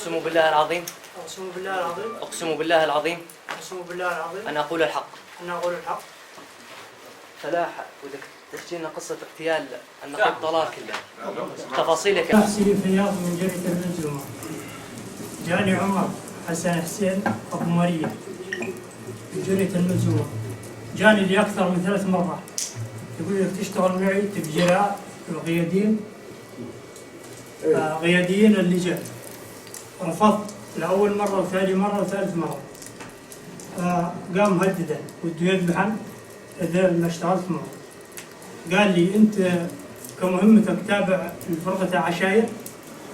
أقسم بالله العظيم. أقسم بالله العظيم. أقسم بالله العظيم. أقسم بالله العظيم. أن أقول الحق. أن أقول الحق. فلاح بدك تحكي لنا قصة اغتيال النقيب طلال كلها تفاصيلك. تحسين فياض من جريدة المنجومة. جاني عمر حسن حسين أبو مريم من جريدة المنجومة. جاني لي أكثر من 3 مرات يقول لك تشتغل معي تفجيرات القياديين قياديين اللجان. رفضت لأول مرة وثاني مرة وثالث مرة. قام مهددا وده يذبحن إذا ما اشتغلت معه. قال لي أنت كمهمتك تابع لفرقة عشاير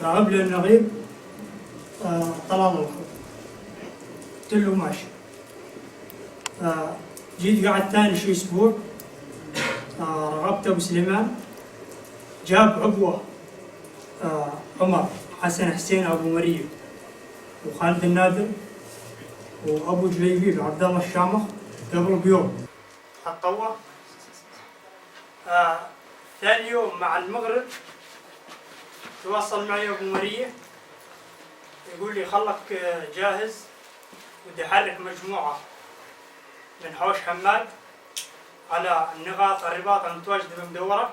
راغب لي النقيب طلال الخوف. قلت له ماشي. جيت قعدت ثاني شي أسبوع. رغبت أبو سليمان جاب عقوة عمر حسن حسين أبو مريم وخالد النادر وأبو جليبيب وعبد الله الشامخ قبل بيوم. القوة ثاني يوم مع المغرب تواصل معي أبو مريم يقول لي خلك جاهز بدي أحرك مجموعة من حوش حماد على النقاط الرباط المتواجدة بمدورة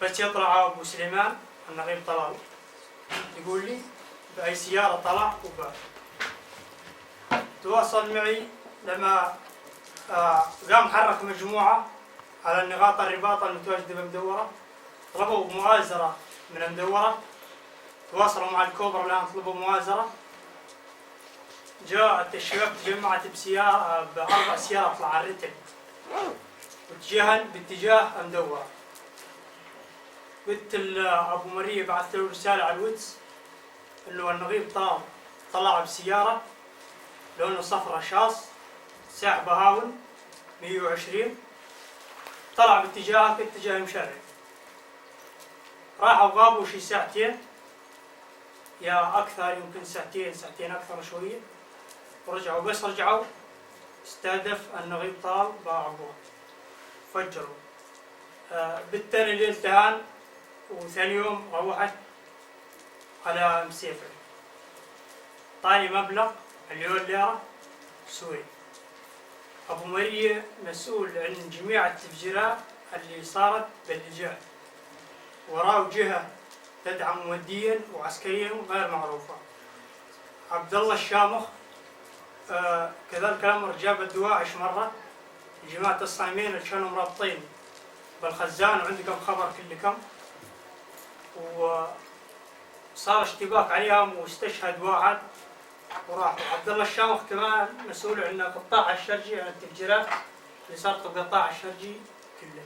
بس يطلع أبو سليمان النقيب طلال. يقول لي بأي سيارة طلع وباع. تواصل معي لما قام حرك مجموعة على النقاط الرباط المتواجدة بمدورة. طلبوا مؤازرة من المدورة. تواصلوا مع الكوبرا الآن طلبوا مؤازرة. جاءت الشباب تجمعت ب4 سيارات طلع على الرتب واتجاهن باتجاه المدورة. قلت أبو مريم بعثت له رسالة على الواتس إنه النقيب طلع بسيارة لونه صفرة شاص ساعة بهاون 120 طلع باتجاهك اتجاه مشرق. راحوا غابوا شي ساعتين يا أكثر يمكن ساعتين أكثر شوية ورجعوا. بس رجعوا استهدف النقيب طلال بعبوه فجروا. بالتالي الالتهان وثاني يوم روحت على مسيفر طاني مبلغ 1,000,000 ليرة سوري. أبو مريم مسؤول عن جميع التفجيرات اللي صارت باللجان وراه جهة تدعم ماديا وعسكريا غير معروفة. عبد الله الشامخ كذلك الأمر جاب الدواعش مرة جماعة الصايمين اللي كانوا مرابطين بالخزان وعندكم خبر كلكم وصار اشتباك عليهم واستشهد واحد وراح. عبد الله الشامخ كمان مسؤول عن قطاع الشرجي عن التفجيرات اللي صارت بقطاع الشرجي كله.